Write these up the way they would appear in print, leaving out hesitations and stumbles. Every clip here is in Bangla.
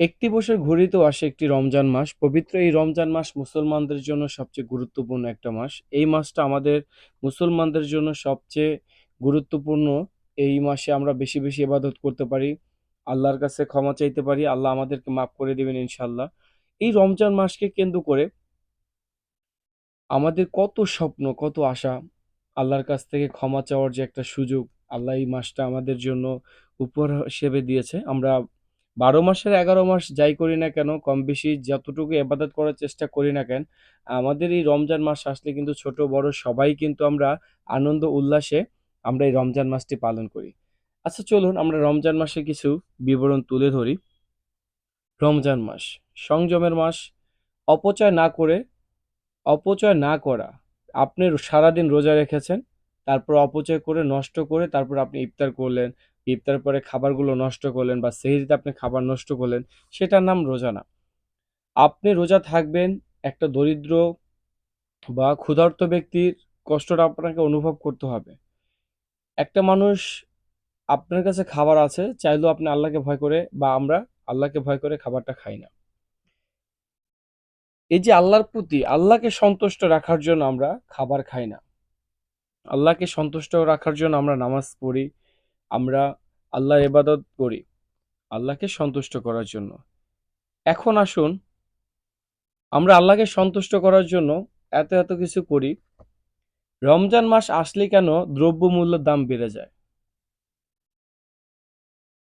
একটি বছর ঘুরিতেও আসে একটি রমজান মাস। পবিত্র এই রমজান মাস মুসলমানদের জন্য সবচেয়ে গুরুত্বপূর্ণ একটা মাস। এই মাসটা আমাদের মুসলমানদের জন্য সবচেয়ে গুরুত্বপূর্ণ। এই মাসে আমরা বেশি, বেশি ইবাদত করতে পারি। আল্লাহর কাছে ক্ষমা চাইতে পারি। আল্লাহ আমাদেরকে মাফ করে দিবেন ইনশাআল্লাহ। এই রমজান মাসকে কেন্দ্র করে আমাদের কত স্বপ্ন, কত আশা, আল্লাহর কাছ থেকে ক্ষমা চাওয়ার যে একটা সুযোগ, আল্লাহ এই মাসটা আমাদের জন্য উপহার হিসেবে দিয়েছে। আমরা ১২ মাসের ১১ মাস যাই করি না কেন, কম বেশি যতটুকু ইবাদত করার চেষ্টা করি না কেন, আমাদের এই রমজান মাস আসলে কিন্তু ছোট বড় সবাই কিন্তু আমরা আনন্দ উল্লাসে আমরা এই রমজান মাসটি পালন করি। আচ্ছা চলুন আমরা রমজান মাসের কিছু বিবরণ তুলে ধরি। রমজান মাস সংযমের মাস। অপচয় না করে অপচয় না করা। আপনি সারাদিন রোজা রেখেছেন, তারপর অপচয় করে নষ্ট করে তারপর আপনি ইফতার করলেন। ইফতার পরে খাবারগুলো নষ্ট করলেন বা সেহরিতে আপনি খাবার নষ্ট করলেন, সেটার নাম রোজা না। আপনি রোজা থাকবেন, একটা দরিদ্র বা ক্ষুধার্ত ব্যক্তির কষ্টটা আপনাকে অনুভব করতে হবে। একটা মানুষ আপনার কাছে খাবার আছে, চাইলেও আপনি আল্লাহকে ভয় করে বা আমরা আল্লাহকে ভয় করে খাবারটা খাই না। এই যে আল্লাহর প্রতি আল্লাহকে সন্তুষ্ট রাখার জন্য আমরা খাবার খাই না। আল্লাহকে সন্তুষ্ট রাখার জন্য আমরা নামাজ পড়ি, আমরা আল্লাহর ইবাদত করি, আল্লাহকে সন্তুষ্ট করার জন্য। এখন আসুন, আমরা আল্লাহকে সন্তুষ্ট করার জন্য এত এত কিছু করি। রমজান মাস আসলে কেন দ্রব্যমূল্যের দাম বেড়ে যায়?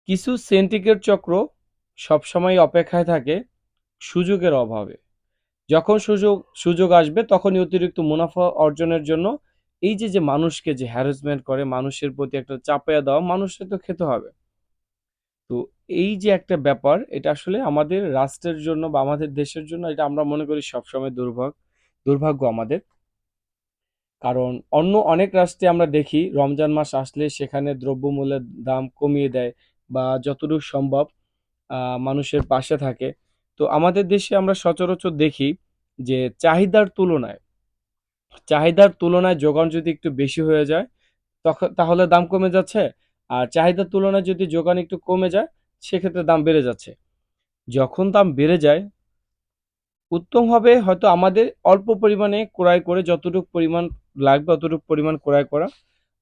কিছু সেন্টিগ্রেড চক্র সবসময় অপেক্ষায় থাকে সুযোগের অভাবে। যখন সুযোগ আসবে তখনই অতিরিক্ত মুনাফা অর্জনের জন্য এই যে যে মানুষকে যে হ্যারাসমেন্ট করে, মানুষের প্রতি একটা চাপায়া দেওয়া, মানুষকে তো খেতে হবে। তো এই যে একটা ব্যাপার, এটা আসলে আমাদের রাষ্ট্রের জন্য বা আমাদের দেশের জন্য এটা আমরা মনে করি সবসময় দুর্ভাগ্য আমাদের। কারণ অন্য অনেক রাষ্ট্রে আমরা দেখি রমজান মাস আসলে সেখানে দ্রব্যমূল্যের দাম কমিয়ে দেয় বা যতটুকু সম্ভব মানুষের পাশে থাকে। তো আমাদের দেশে আমরা সচরাচর দেখি যে চাহিদার তুলনায় যোগান যদি একটু বেশি হয়ে যায় তাহলে দাম কমে যাচ্ছে। আর চাহিদার তুলনায় যদি যোগান একটু কমে যায়, সেক্ষেত্রে দাম বেড়ে যাচ্ছে। যখন দাম বেড়ে যায়, উত্তম হবে হয়তো আমাদের অল্প পরিমাণে ক্রয় করে যতটুকু পরিমাণ লাগবে অতটুকু পরিমাণ ক্রয় করা,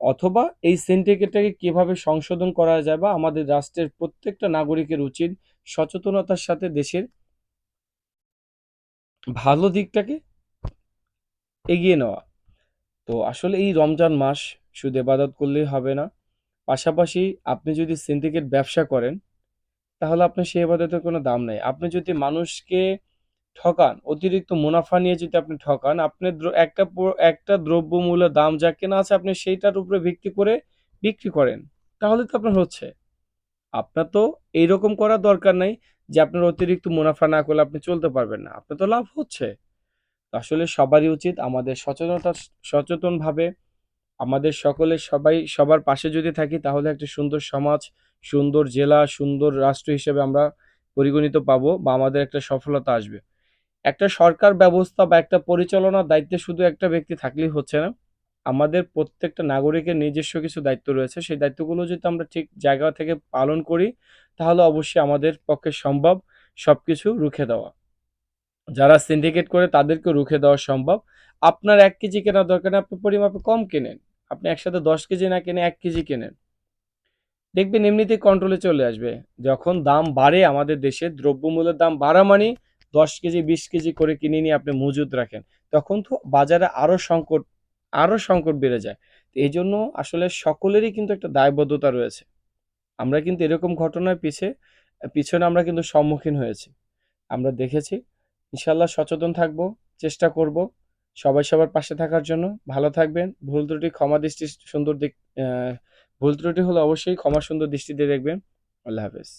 অথবা এই সিন্ডিকেটটাকে কিভাবে সংশোধন করা যায় বা আমাদের রাষ্ট্রের প্রত্যেকটা নাগরিকের উচিত সচেতনতার সাথে দেশের ভালো দিকটাকে এগিয়ে নেওয়া। তো আসলে এই রমজান মাস শুধু ইবাদত করলেই হবে না। পাশাপাশি আপনি যদি সিন্ডিকেট ব্যবসা করেন, তাহলে আপনার সেই ইবাদতের কোনো দাম নাই। আপনি যদি মানুষকে ঠকান, অতিরিক্ত মুনাফা নিয়ে যদি আপনি ঠকান, আপনি একটা দ্রব্যমূল্যের দাম যা কেনা আছে আপনি সেইটার উপরে ভিত্তি করে বিক্রি করেন। তাহলে তো আপনার হচ্ছে। আপনার তো এইরকম করার দরকার নাই যে আপনার অতিরিক্ত মুনাফা না করলে আপনি চলতে পারবেন না। আপনার তো লাভ হচ্ছে। তো আসলে সবারই উচিত আমাদের সচেতনভাবে আমাদের সবাই সবার পাশে যদি থাকি তাহলে একটা সুন্দর সমাজ, সুন্দর জেলা, সুন্দর রাষ্ট্র হিসেবে আমরা পরিগণিত পাবো বা আমাদের একটা সফলতা আসবে। একটা সরকার ব্যবস্থা বা একটা পরিচালনার দায়িত্বে শুধু একটা ব্যক্তি থাকলেই হচ্ছে না। আমাদের প্রত্যেকটা নাগরিকের নিজস্ব কিছু দায়িত্ব রয়েছে। সেই দায়িত্বগুলো যদি আমরা ঠিক জায়গা থেকে পালন করি, তাহলে অবশ্যই আমাদের পক্ষে সম্ভব সবকিছু রুখে দেওয়া। যারা সিন্ডিকেট করে তাদেরকে রুখে দেওয়া সম্ভব। আপনার ১ কেজি কেনার দরকার নেই, আপনি পরিমাপে কম কেনেন। আপনি একসাথে ১০ কেজি না কিনে ১ কেজি কেনেন। দেখবেন এমনিতেই কন্ট্রোলে চলে আসবে। যখন দাম বাড়ে আমাদের দেশে, দ্রব্যমূল্যের দাম বাড়া মানেই ১০ কেজি ২০ কেজি করে কিনে নিয়ে আপনি মজুত রাখেন। তখন তো বাজারে আরো সংকট বেড়ে যায়। তো এইজন্য আসলে সকলেরই কিন্তু একটা দায়বদ্ধতা রয়েছে। আমরা কিন্তু এরকম ঘটনার পিছনে আমরা কিন্তু সম্মুখীন হয়েছি। আমরা দেখেছি। ইনশাআল্লাহ সচেতন থাকবো, চেষ্টা করব সবাই সবার পাশে থাকার জন্য। ভালো থাকবেন। ভুল ত্রুটি ক্ষমা দৃষ্টি সুন্দর দিক আ ভুল ত্রুটি হলে অবশ্যই ক্ষমা সুন্দর দৃষ্টিতে দেখবেন। আল্লাহ হাফেজ।